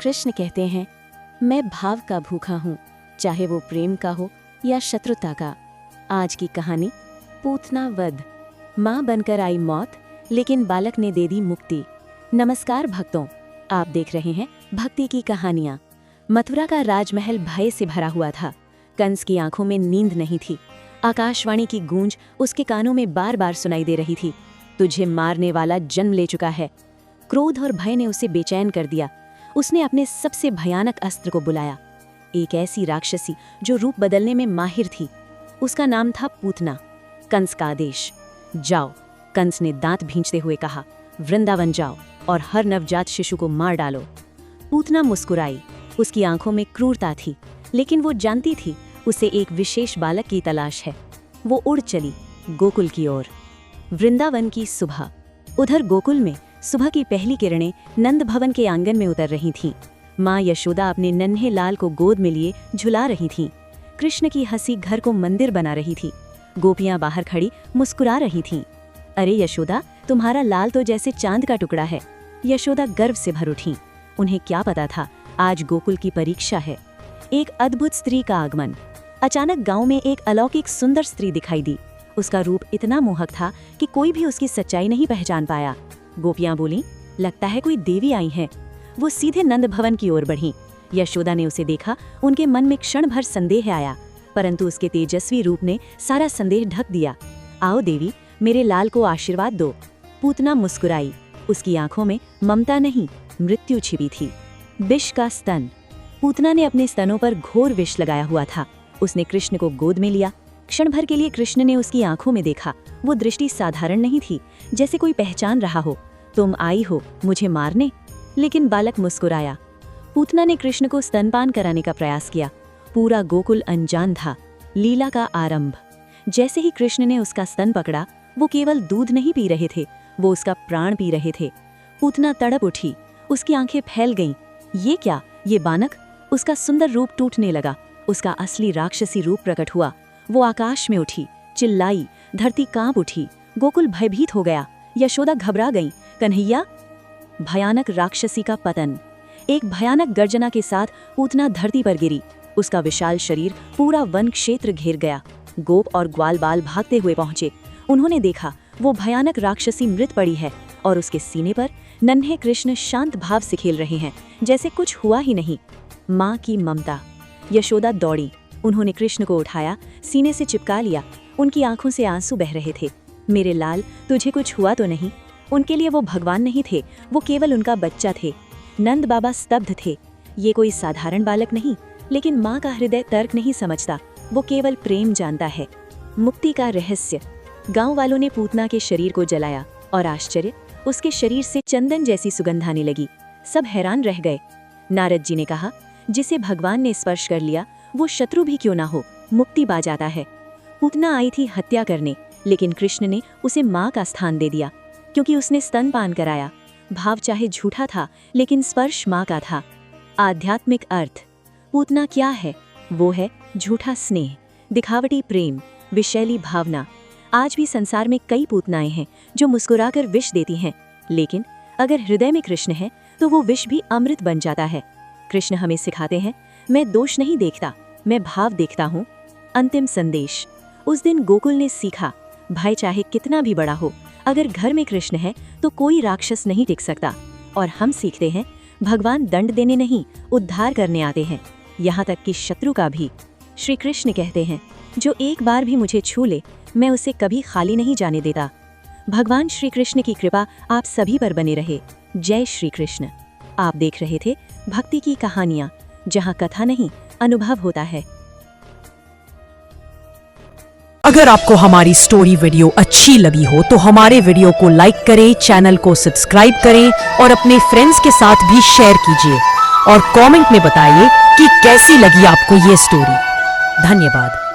कृष्ण कहते हैं, मैं भाव का भूखा हूँ, चाहे वो प्रेम का हो या शत्रुता का। आज की कहानी पूतना वध। माँ बनकर आई मौत, लेकिन बालक ने दे दी मुक्ति। नमस्कार भक्तों, आप देख रहे हैं भक्ति की कहानियाँ। मथुरा का राजमहल भय से भरा हुआ था। कंस की आंखों में नींद नहीं थी। आकाशवाणी की गूंज उसके कानों में बार बार सुनाई दे रही थी, तुझे मारने वाला जन्म ले चुका है। क्रोध और भय ने उसे बेचैन कर दिया। उसने अपने सबसे भयानक अस्त्र को बुलाया, एक ऐसी राक्षसी जो रूप बदलने में माहिर थी। उसका नाम था पूतना। कंस का आदेश, जाओ। कंस ने दांत भींचते हुए कहा, वृंदावन जाओ और हर नवजात शिशु को मार डालो। पूतना मुस्कुराई। उसकी आंखों में क्रूरता थी, लेकिन वो जानती थी उसे एक विशेष बालक की तलाश है। वो उड़ चली गोकुल की ओर। वृंदावन की सुबह। उधर गोकुल में सुबह की पहली किरणें नंद भवन के आंगन में उतर रही थीं। माँ यशोदा अपने नन्हे लाल को गोद में लिए झुला रही थीं। कृष्ण की हंसी घर को मंदिर बना रही थी। गोपियां बाहर खड़ी मुस्कुरा रही थीं। अरे यशोदा, तुम्हारा लाल तो जैसे चांद का टुकड़ा है। यशोदा गर्व से भर उठीं। उन्हें क्या पता था, आज गोकुल की परीक्षा है। एक अद्भुत स्त्री का आगमन। अचानक गांव में एक अलौकिक सुंदर स्त्री दिखाई दी। उसका रूप इतना मोहक था कि कोई भी उसकी सच्चाई नहीं पहचान पाया। गोपियां बोलीं, लगता है कोई देवी आई है। वो सीधे नंद भवन की ओर बढ़ीं। यशोदा ने उसे देखा। उनके मन में क्षण भर संदेह आया, परंतु उसके तेजस्वी रूप ने सारा संदेह ढक दिया। आओ देवी, मेरे लाल को आशीर्वाद दो। पूतना मुस्कुराई। उसकी आंखों में ममता नहीं, मृत्यु छिपी थी। विष का स्तन। पूतना ने अपने स्तनों पर घोर विष लगाया हुआ था। उसने कृष्ण को गोद में लिया। क्षण भर के लिए कृष्ण ने उसकी आंखों में देखा। वो दृष्टि साधारण नहीं थी, जैसे कोई पहचान रहा हो। तुम आई हो मुझे मारने? लेकिन बालक मुस्कुराया। पूतना ने कृष्ण को स्तनपान कराने का प्रयास किया। पूरा गोकुल अनजान था। लीला का आरंभ। जैसे ही कृष्ण ने उसका स्तन पकड़ा, वो केवल दूध नहीं पी रहे थे, वो उसका प्राण पी रहे थे। पूतना तड़प उठी। उसकी आंखें फैल गईं। ये क्या, ये बानक? उसका सुंदर रूप टूटने लगा। उसका असली राक्षसी रूप प्रकट हुआ। वो आकाश में उठी, चिल्लाई। धरती कांप उठी। गोकुल भयभीत हो गया। यशोदा घबरा गई। कन्हैया! भयानक राक्षसी का पतन। एक भयानक गर्जना के साथ पूतना धरती पर गिरी। उसका विशाल शरीर पूरा वन क्षेत्र घेर गया। गोप और ग्वाल बाल भागते हुए पहुंचे। उन्होंने देखा वो भयानक राक्षसी मृत पड़ी है और उसके सीने पर नन्हे कृष्ण शांत भाव से खेल रहे हैं, जैसे कुछ हुआ ही नहीं। माँ की ममता। यशोदा दौड़ी। उन्होंने कृष्ण को उठाया, सीने से चिपका लिया। उनकी आंखों से आंसू बह रहे थे। मेरे लाल, तुझे कुछ हुआ तो नहीं? उनके लिए वो भगवान नहीं थे, वो केवल उनका बच्चा थे। नंद बाबा स्तब्ध थे। ये कोई साधारण बालक नहीं, लेकिन माँ का हृदय तर्क नहीं समझता, वो केवल प्रेम जानता है। मुक्ति का रहस्य। गांव वालों ने पूतना के शरीर को जलाया और आश्चर्य, उसके शरीर से चंदन जैसी सुगंध आने लगी। सब हैरान रह गए। नारद जी ने कहा, जिसे भगवान ने स्पर्श कर लिया, वो शत्रु भी क्यों ना हो, मुक्ति पा जाता है। पूतना आई थी हत्या करने, लेकिन कृष्ण ने उसे माँ का स्थान दे दिया, क्योंकि उसने स्तनपान कराया। भाव चाहे झूठा था, लेकिन स्पर्श माँ का था। आध्यात्मिक अर्थ। पूतना क्या है? वो है झूठा स्नेह, दिखावटी प्रेम, विषैली भावना। आज भी संसार में कई पूतनाएं हैं जो मुस्कुराकर विष देती हैं, लेकिन अगर हृदय में कृष्ण है तो वो विष भी अमृत बन जाता है। कृष्ण हमें सिखाते हैं, मैं दोष नहीं देखता, मैं भाव देखता हूँ। अंतिम संदेश। उस दिन गोकुल ने सीखा, भय चाहे कितना भी बड़ा हो, अगर घर में कृष्ण है तो कोई राक्षस नहीं टिक सकता। और हम सीखते हैं, भगवान दंड देने नहीं, उद्धार करने आते हैं, यहाँ तक कि शत्रु का भी। श्री कृष्ण कहते हैं, जो एक बार भी मुझे छू ले, मैं उसे कभी खाली नहीं जाने देता। भगवान श्री कृष्ण की कृपा आप सभी पर बने रहे। जय श्री कृष्ण। आप देख रहे थे भक्ति की कहानियाँ, जहाँ कथा नहीं, अनुभव होता है। अगर आपको हमारी स्टोरी वीडियो अच्छी लगी हो तो हमारे वीडियो को लाइक करें, चैनल को सब्सक्राइब करें और अपने फ्रेंड्स के साथ भी शेयर कीजिए। और कमेंट में बताइए कि कैसी लगी आपको ये स्टोरी। धन्यवाद।